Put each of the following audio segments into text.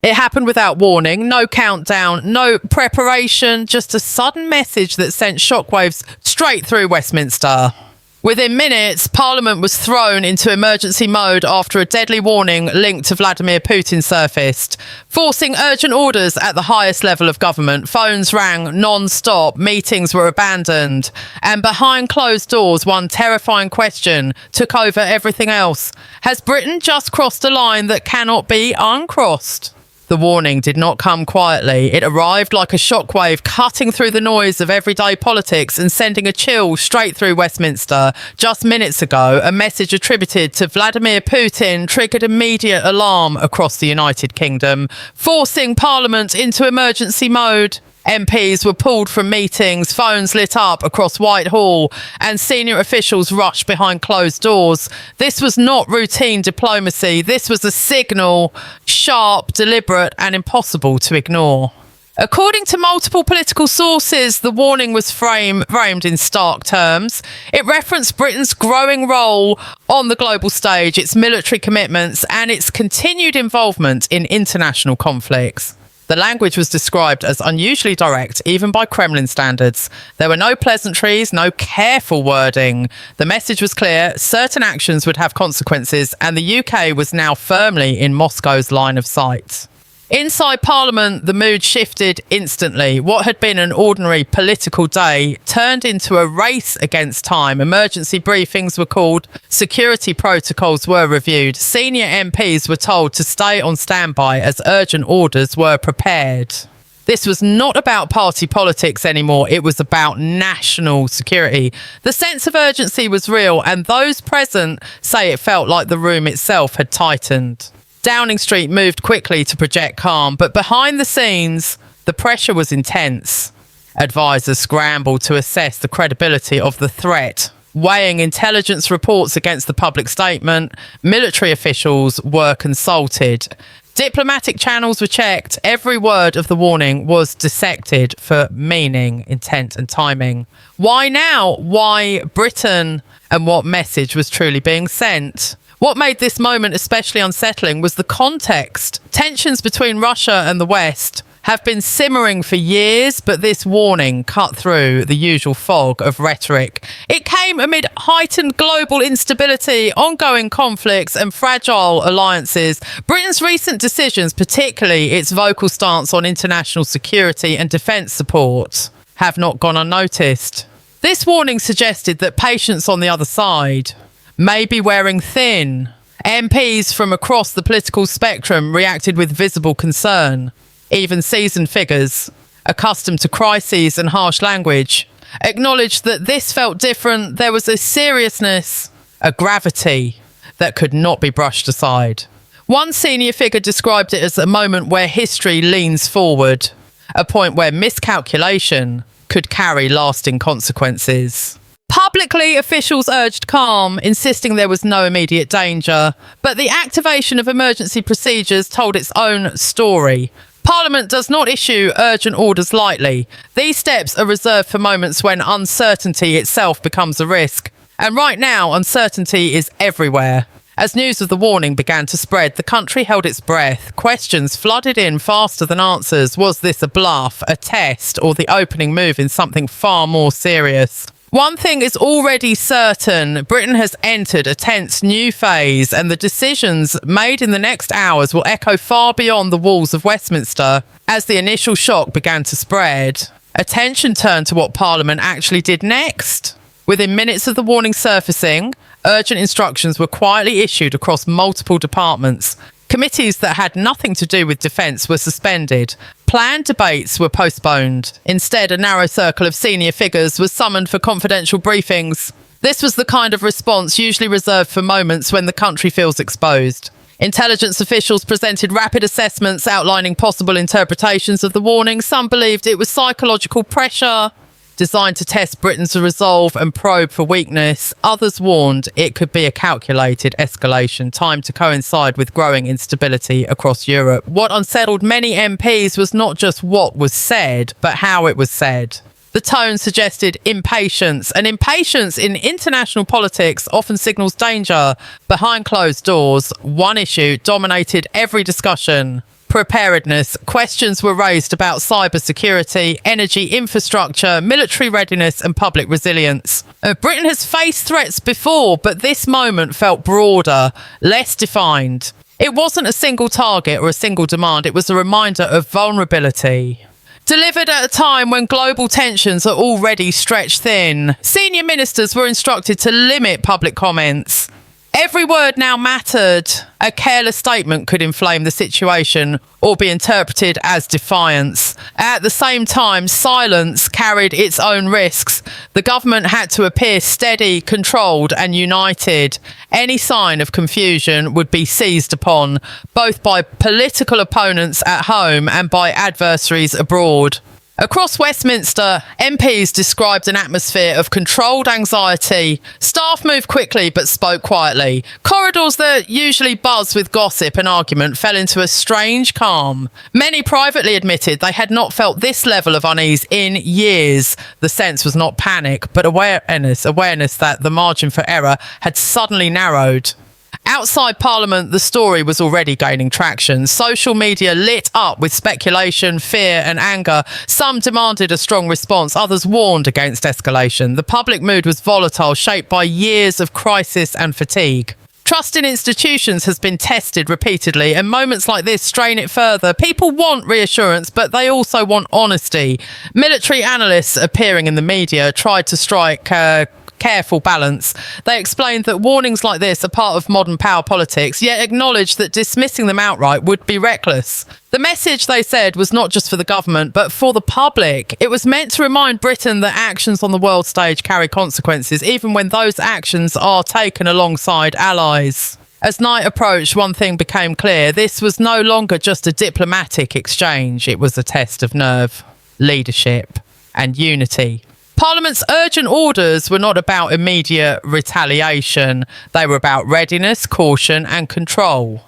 It happened without warning, no countdown, no preparation, just a sudden message that sent shockwaves straight through Westminster. Within minutes, Parliament was thrown into emergency mode after a deadly warning linked to Vladimir Putin surfaced, forcing urgent orders at the highest level of government. Phones rang non-stop, meetings were abandoned, and behind closed doors, one terrifying question took over everything else. Has Britain just crossed a line that cannot be uncrossed? The warning did not come quietly. It arrived like a shockwave, cutting through the noise of everyday politics and sending a chill straight through Westminster. Just minutes ago, a message attributed to Vladimir Putin triggered immediate alarm across the United Kingdom, forcing Parliament into emergency mode. MPs were pulled from meetings, phones lit up across Whitehall, and senior officials rushed behind closed doors. This was not routine diplomacy. This was a signal, sharp, deliberate, and impossible to ignore. According to multiple political sources, the warning was framed in stark terms. It referenced Britain's growing role on the global stage, its military commitments, and its continued involvement in international conflicts. The language was described as unusually direct, even by Kremlin standards. There were no pleasantries, no careful wording. The message was clear: certain actions would have consequences, and the UK was now firmly in Moscow's line of sight. Inside Parliament, the mood shifted instantly. What had been an ordinary political day turned into a race against time. Emergency briefings were called, security protocols were reviewed, senior MPs were told to stay on standby as urgent orders were prepared. This was not about party politics anymore. It was about national security. The sense of urgency was real, and those present say it felt like the room itself had tightened. Downing Street moved quickly to project calm, but behind the scenes, the pressure was intense. Advisors scrambled to assess the credibility of the threat, weighing intelligence reports against the public statement. Military officials were consulted. Diplomatic channels were checked. Every word of the warning was dissected for meaning, intent, and timing. Why now? Why Britain? And what message was truly being sent? What made this moment especially unsettling was the context. Tensions between Russia and the West have been simmering for years, but this warning cut through the usual fog of rhetoric. It came amid heightened global instability, ongoing conflicts, and fragile alliances. Britain's recent decisions, particularly its vocal stance on international security and defence support, have not gone unnoticed. This warning suggested that patience on the other side may be wearing thin. MPs from across the political spectrum reacted with visible concern. Even seasoned figures, accustomed to crises and harsh language, acknowledged that this felt different. There was a seriousness, a gravity that could not be brushed aside. One senior figure described it as a moment where history leans forward, a point where miscalculation could carry lasting consequences. Publicly, officials urged calm, insisting there was no immediate danger, but the activation of emergency procedures told its own story. Parliament does not issue urgent orders lightly. These steps are reserved for moments when uncertainty itself becomes a risk. And right now, uncertainty is everywhere. As news of the warning began to spread, the country held its breath. Questions flooded in faster than answers. Was this a bluff, a test, or the opening move in something far more serious? One thing is already certain: Britain has entered a tense new phase, and the decisions made in the next hours will echo far beyond the walls of Westminster. As the initial shock began to spread, attention turned to what Parliament actually did next. Within minutes of the warning surfacing, urgent instructions were quietly issued across multiple departments. Committees that had nothing to do with defence were suspended. Planned debates were postponed. Instead, a narrow circle of senior figures was summoned for confidential briefings. This was the kind of response usually reserved for moments when the country feels exposed. Intelligence officials presented rapid assessments outlining possible interpretations of the warning. Some believed it was psychological pressure designed to test Britain's resolve and probe for weakness. Others warned it could be a calculated escalation, timed to coincide with growing instability across Europe. What unsettled many MPs was not just what was said, but how it was said. The tone suggested impatience, and impatience in international politics often signals danger. Behind closed doors, one issue dominated every discussion: preparedness. Questions were raised about cybersecurity, energy infrastructure, military readiness and public resilience. Britain has faced threats before, but this moment felt broader, less defined. It wasn't a single target or a single demand, it was a reminder of vulnerability. Delivered at a time when global tensions are already stretched thin, senior ministers were instructed to limit public comments. Every word now mattered. A careless statement could inflame the situation or be interpreted as defiance. At the same time, silence carried its own risks. The government had to appear steady, controlled and united. Any sign of confusion would be seized upon, both by political opponents at home and by adversaries abroad. Across Westminster, MPs described an atmosphere of controlled anxiety. Staff moved quickly but spoke quietly. Corridors that usually buzz with gossip and argument fell into a strange calm. Many privately admitted they had not felt this level of unease in years. The sense was not panic, but awareness that the margin for error had suddenly narrowed. Outside Parliament, the story was already gaining traction. Social media lit up with speculation, fear and anger. Some demanded a strong response, others warned against escalation. The public mood was volatile, shaped by years of crisis and fatigue. Trust in institutions has been tested repeatedly, and moments like this strain it further. People want reassurance, but they also want honesty. Military analysts appearing in the media tried to strike careful balance. They explained that warnings like this are part of modern power politics, yet acknowledged that dismissing them outright would be reckless. The message, they said, was not just for the government, but for the public. It was meant to remind Britain that actions on the world stage carry consequences, even when those actions are taken alongside allies. As night approached, one thing became clear. This was no longer just a diplomatic exchange. It was a test of nerve, leadership, and unity. Parliament's urgent orders were not about immediate retaliation. They were about readiness, caution and control.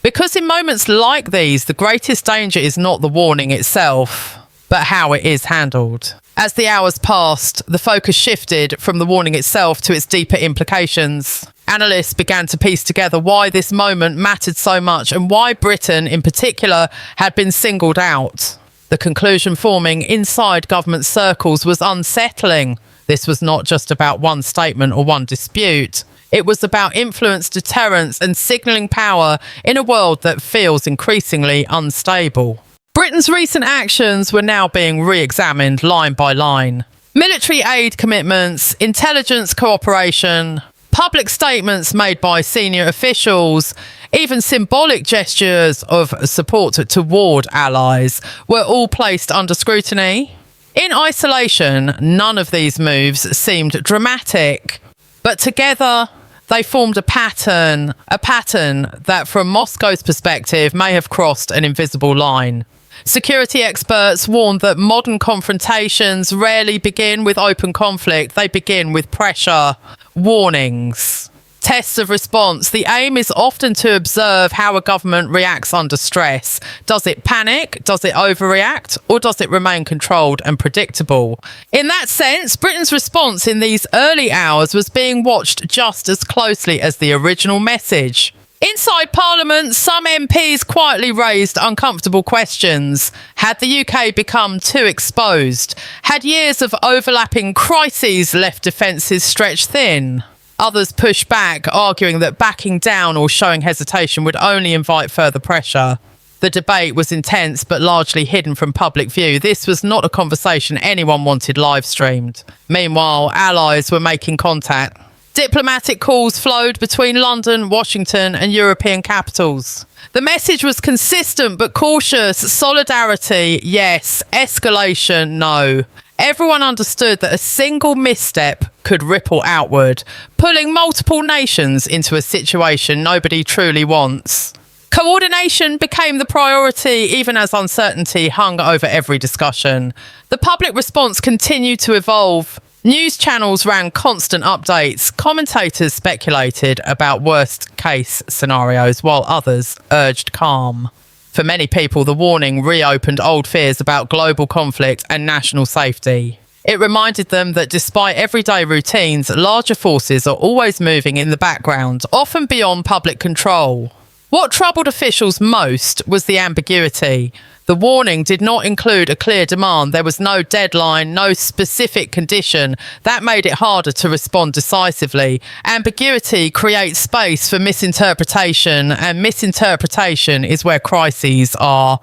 Because in moments like these, the greatest danger is not the warning itself, but how it is handled. As the hours passed, the focus shifted from the warning itself to its deeper implications. Analysts began to piece together why this moment mattered so much and why Britain, in particular, had been singled out. The conclusion forming inside government circles was unsettling. This was not just about one statement or one dispute. It was about influence, deterrence and signalling power in a world that feels increasingly unstable. Britain's recent actions were now being re-examined line by line. Military aid commitments, intelligence cooperation, public statements made by senior officials, even symbolic gestures of support toward allies were all placed under scrutiny. In isolation, none of these moves seemed dramatic, but together they formed a pattern that from Moscow's perspective may have crossed an invisible line. Security experts warned that modern confrontations rarely begin with open conflict, they begin with pressure, warnings, tests of response. The aim is often to observe how a government reacts under stress. Does it panic? Does it overreact? Or does it remain controlled and predictable? In that sense, Britain's response in these early hours was being watched just as closely as the original message. Inside Parliament, some MPs quietly raised uncomfortable questions. Had the UK become too exposed? Had years of overlapping crises left defences stretched thin? Others pushed back, arguing that backing down or showing hesitation would only invite further pressure. The debate was intense but largely hidden from public view. This was not a conversation anyone wanted live streamed. Meanwhile, allies were making contact. Diplomatic calls flowed between London, Washington and European capitals. The message was consistent but cautious. Solidarity, yes. Escalation, no. Everyone understood that a single misstep could ripple outward, pulling multiple nations into a situation nobody truly wants. Coordination became the priority even as uncertainty hung over every discussion. The public response continued to evolve. News channels ran constant updates. Commentators speculated about worst-case scenarios, while others urged calm. For many people, the warning reopened old fears about global conflict and national safety. It reminded them that despite everyday routines, larger forces are always moving in the background, often beyond public control. What troubled officials most was the ambiguity. The warning did not include a clear demand. There was no deadline, no specific condition. That made it harder to respond decisively. Ambiguity creates space for misinterpretation, and misinterpretation is where crises are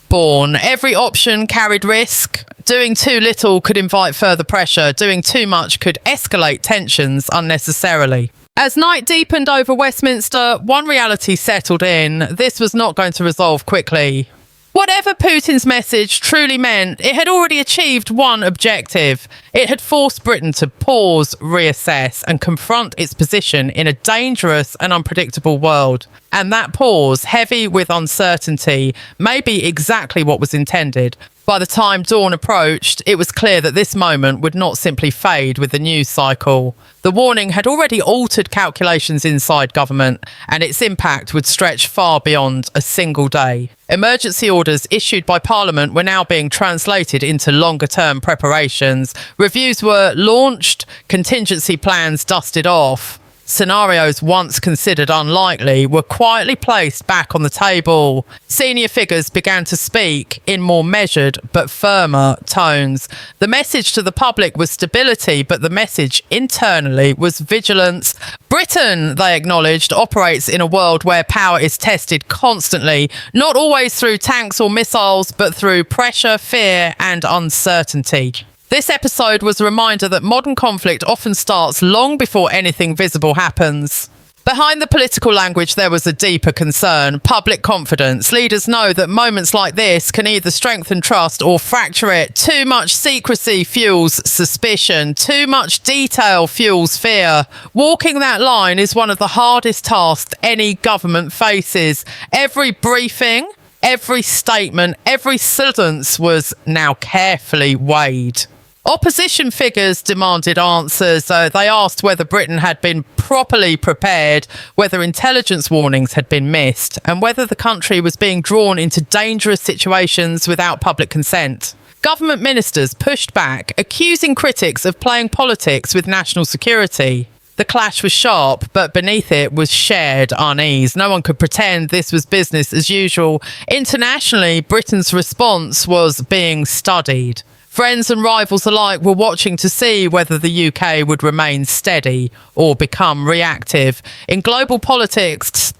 born. Every option carried risk. Doing too little could invite further pressure. Doing too much could escalate tensions unnecessarily. As night deepened over Westminster, one reality settled in. This was not going to resolve quickly. Whatever Putin's message truly meant, it had already achieved one objective. It had forced Britain to pause, reassess, and confront its position in a dangerous and unpredictable world. And that pause, heavy with uncertainty, may be exactly what was intended. By the time dawn approached, it was clear that this moment would not simply fade with the news cycle. The warning had already altered calculations inside government, and its impact would stretch far beyond a single day. Emergency orders issued by Parliament were now being translated into longer-term preparations. Reviews were launched, contingency plans dusted off. Scenarios once considered unlikely were quietly placed back on the table. Senior figures began to speak in more measured but firmer tones. The message to the public was stability, but the message internally was vigilance. Britain, they acknowledged, operates in a world where power is tested constantly, not always through tanks or missiles, but through pressure, fear, and uncertainty. This episode was a reminder that modern conflict often starts long before anything visible happens. Behind the political language, there was a deeper concern: public confidence. Leaders know that moments like this can either strengthen trust or fracture it. Too much secrecy fuels suspicion. Too much detail fuels fear. Walking that line is one of the hardest tasks any government faces. Every briefing, every statement, every sentence was now carefully weighed. Opposition figures demanded answers. They asked whether Britain had been properly prepared, whether intelligence warnings had been missed, and whether the country was being drawn into dangerous situations without public consent. Government ministers pushed back, accusing critics of playing politics with national security. The clash was sharp, but beneath it was shared unease. No one could pretend this was business as usual. Internationally, Britain's response was being studied. Friends and rivals alike were watching to see whether the UK would remain steady or become reactive. In global politics,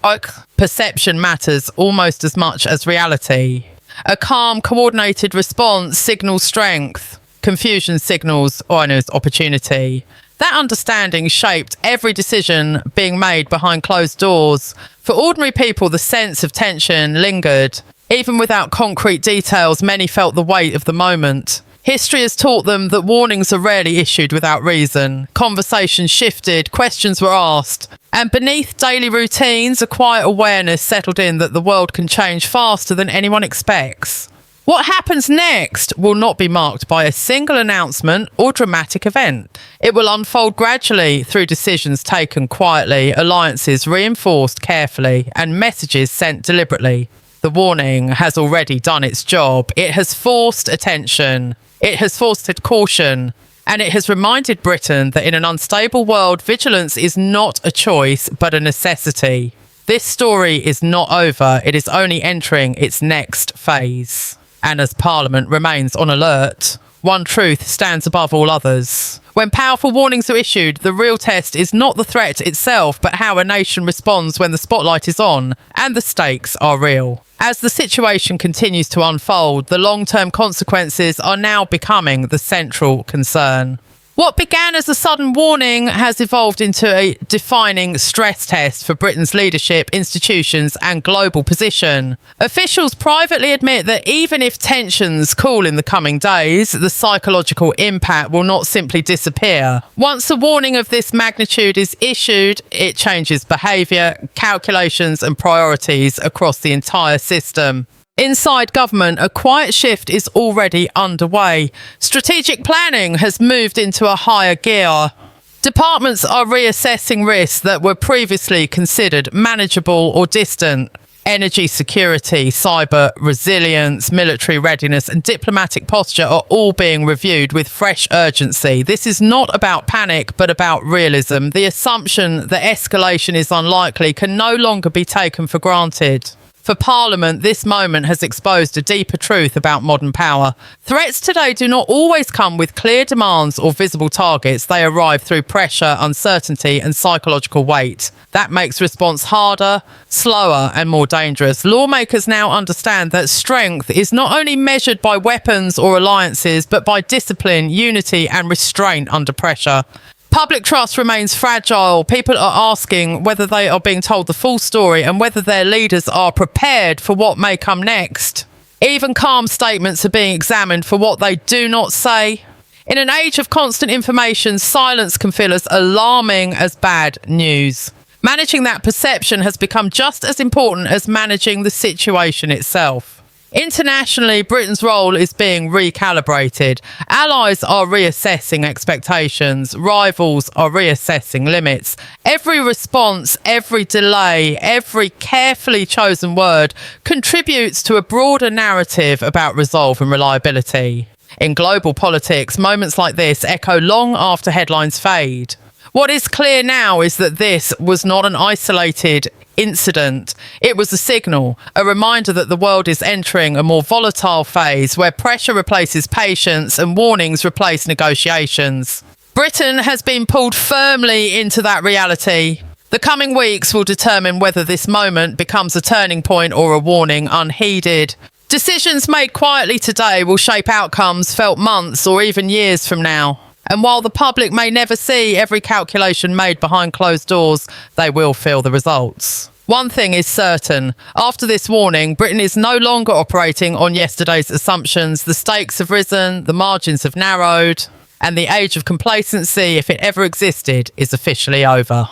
perception matters almost as much as reality. A calm, coordinated response signals strength. Confusion signals opportunity. That understanding shaped every decision being made behind closed doors. For ordinary people, the sense of tension lingered. Even without concrete details, many felt the weight of the moment. History has taught them that warnings are rarely issued without reason. Conversations shifted, questions were asked, and beneath daily routines, a quiet awareness settled in that the world can change faster than anyone expects. What happens next will not be marked by a single announcement or dramatic event. It will unfold gradually through decisions taken quietly, alliances reinforced carefully, and messages sent deliberately. The warning has already done its job. It has forced attention. It has forced caution, and it has reminded Britain that in an unstable world, vigilance is not a choice, but a necessity. This story is not over. It is only entering its next phase. And as Parliament remains on alert, one truth stands above all others. When powerful warnings are issued, the real test is not the threat itself, but how a nation responds when the spotlight is on, and the stakes are real. As the situation continues to unfold, the long-term consequences are now becoming the central concern. What began as a sudden warning has evolved into a defining stress test for Britain's leadership, institutions, and global position. Officials privately admit that even if tensions cool in the coming days, the psychological impact will not simply disappear. Once a warning of this magnitude is issued, it changes behaviour, calculations, and priorities across the entire system. Inside government, a quiet shift is already underway. Strategic planning has moved into a higher gear. Departments are reassessing risks that were previously considered manageable or distant. Energy security, cyber resilience, military readiness, and diplomatic posture are all being reviewed with fresh urgency. This is not about panic, but about realism. The assumption that escalation is unlikely can no longer be taken for granted. For Parliament, this moment has exposed a deeper truth about modern power. Threats today do not always come with clear demands or visible targets. They arrive through pressure, uncertainty, and psychological weight. That makes response harder, slower, and more dangerous. Lawmakers now understand that strength is not only measured by weapons or alliances, but by discipline, unity, and restraint under pressure. Public trust remains fragile. People are asking whether they are being told the full story and whether their leaders are prepared for what may come next. Even calm statements are being examined for what they do not say. In an age of constant information, silence can feel as alarming as bad news. Managing that perception has become just as important as managing the situation itself. Internationally, Britain's role is being recalibrated. Allies are reassessing expectations. Rivals are reassessing limits. Every response, every delay, every carefully chosen word contributes to a broader narrative about resolve and reliability. In global politics, moments like this echo long after headlines fade. What is clear now is that this was not an isolated incident. It was a signal, a reminder that the world is entering a more volatile phase where pressure replaces patience and warnings replace negotiations. Britain has been pulled firmly into that reality. The coming weeks will determine whether this moment becomes a turning point or a warning unheeded. Decisions made quietly today will shape outcomes felt months or even years from now. And while the public may never see every calculation made behind closed doors, they will feel the results. One thing is certain. After this warning, Britain is no longer operating on yesterday's assumptions. The stakes have risen, the margins have narrowed, and the age of complacency, if it ever existed, is officially over.